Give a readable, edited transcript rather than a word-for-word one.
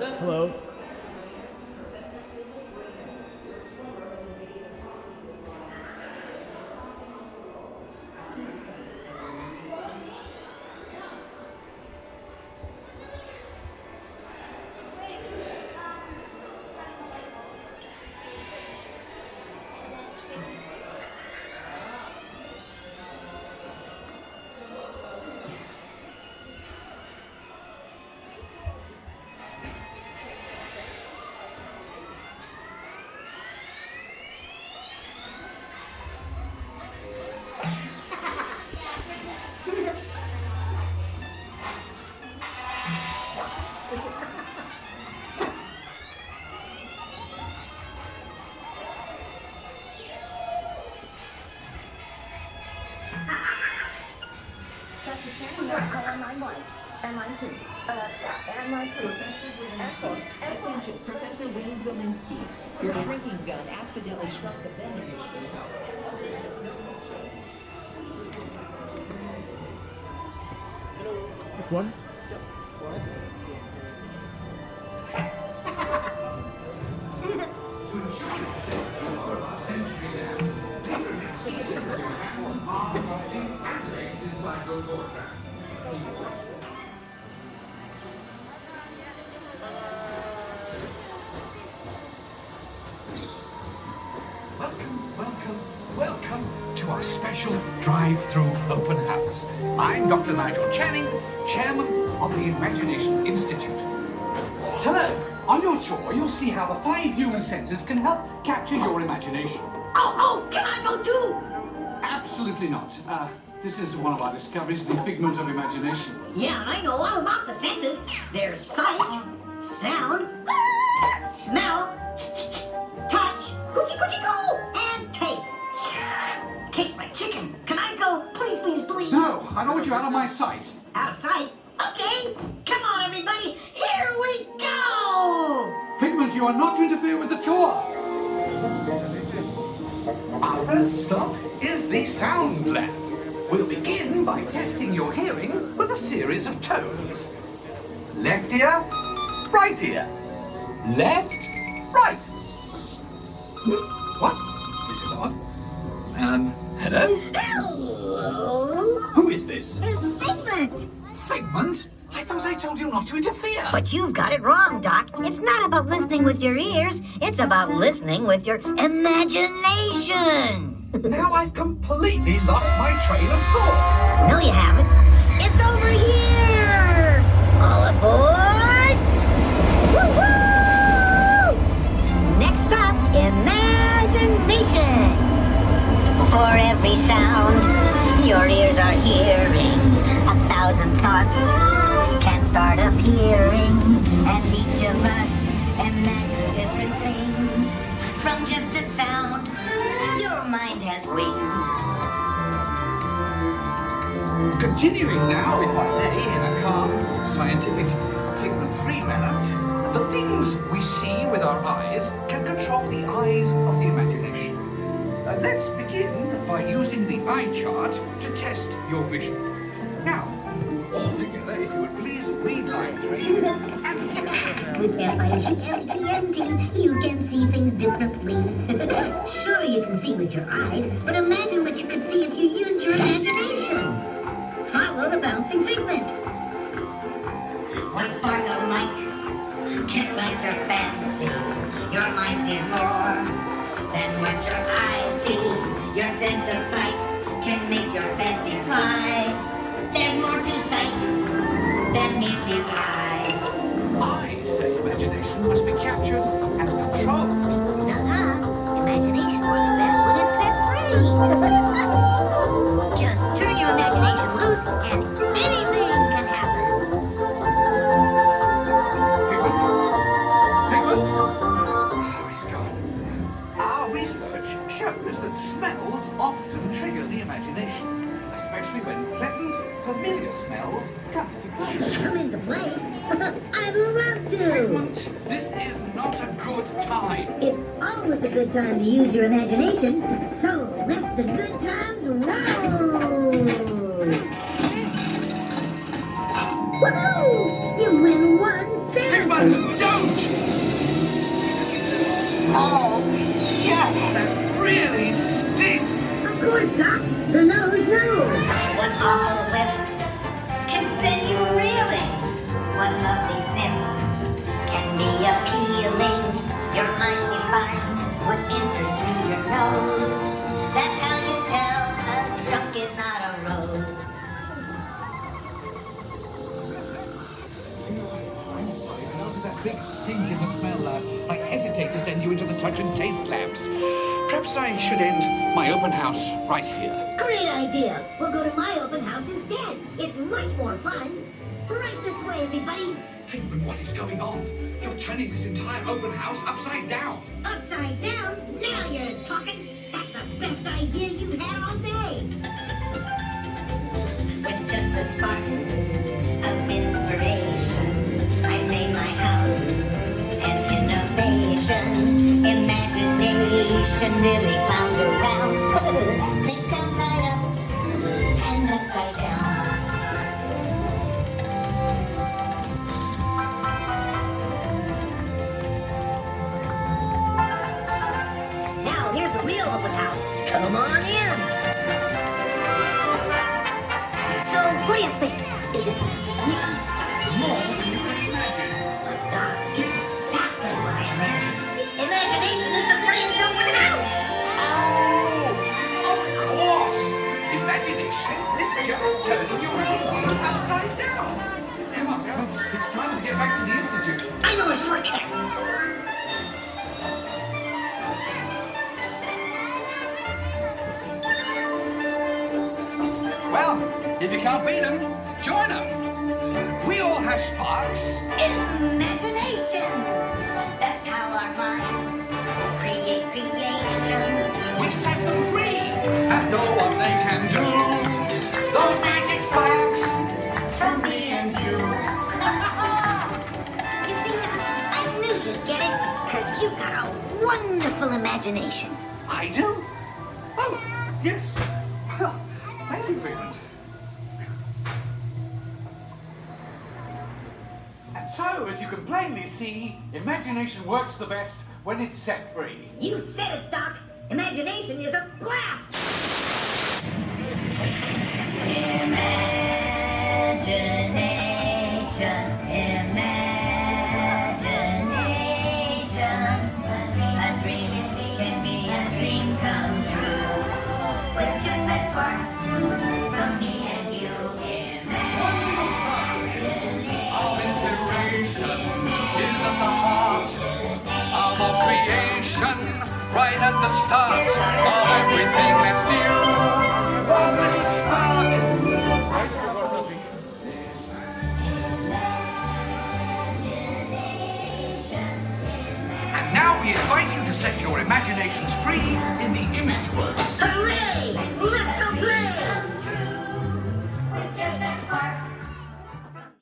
Hello. Attention, Professor Wayne Zielinski. Your shrinking gun accidentally shrunk the vending machine. Just one? Welcome to our special drive-through open house. I'm Dr. Nigel Channing, Chairman of the Imagination Institute. Hello. On your tour, you'll see how the 5 human senses can help capture your imagination. Oh, can I go too? Absolutely not. This is one of our discoveries, the Figment of Imagination. Yeah, I know all about the senses. There's sight, sound, smell, touch, coochie coochie coo, and taste. Tastes like chicken. Can I go? Please, please, please. No, I don't want you out of my sight. Out of sight? Okay. Come on, everybody. Here we go. Figment, you are not to interfere with the tour. Our first stop is the sound lab. We'll begin by testing your hearing with a series of tones. Left ear, right ear. Left, right. What? This is odd. Hello? Hello. Who is this? It's Figment. Figment? I thought I told you not to interfere. But you've got it wrong, Doc. It's not about listening with your ears. It's about listening with your imagination. Now I've completely lost my train of thought. No, you haven't. It's over here. All aboard. Woo-hoo! Next up, imagination. For every sound your ears are hearing, 1,000 thoughts can start appearing, and each of us imagine different things. From just a sound, your mind has wings. Continuing now, if I may, in a calm, scientific, figment-free manner, the things we see with our eyes can control the eyes of the imagination. Let's begin by using the eye chart to test your vision. Now, all together, if you would please read line 3. With F-I-G-M-E-N-T, you can see things differently. Sure, you can see with your eyes, but imagine what you could see if you used your imagination. Follow the bouncing figment. One spark of light can light your fancy. Your mind sees more than what your eyes see. Your sense of sight can make your fancy fly. There's more to sight than meets the eye. I say imagination must be captured and controlled. Imagination works best when it's set free. Just turn your imagination loose and anything can happen. Figment? Oh, he's gone. Our research shows that smells often trigger the imagination, especially when pleasant, familiar smells come into play. Come into play? I'd love to. Figment, this is not a good time. It's always a good time to use your imagination, so let the good times roll. Woohoo! You win 1 cent. Figment, don't! Yes. Perhaps I should end my open house right here. Great idea. We'll go to my open house instead. It's much more fun. Right this way, everybody. Figment, what is going on? You're turning this entire open house upside down. Upside down? Now you're talking. That's the best idea you've had all day. With just a spark of inspiration, I made my house an innovation. Imagination really clowns around. Things downside up and upside down. Now here's the real open house. Come on in. So, what do you think? Is it me? More than you can imagine. Doc, it's exactly what I imagined. Imagination is the brain's open house. Oh, of course. Imagination is just turning your room upside down. Come on. It's time to get back to the Institute. I know a shortcut. Well, if you can't beat them, join them. We all have sparks. Imagination. That's how our minds create creations. We set them free and know what they can do. Those magic sparks from me and you. You see, I knew you'd get it, because you got a wonderful imagination. I do? Oh, yes. Well, thank you, Figment. And so, as you can plainly see, imagination works the best when it's set free. You said it, Doc. Imagination is a blast. Imagination, imagination. A dream can be a dream come true. With just that spark from me and you. Our inspiration is at the heart of all creation, right at the start of everything that's new. And now we invite you to set your imaginations free in the image works. Hooray! Let's go play!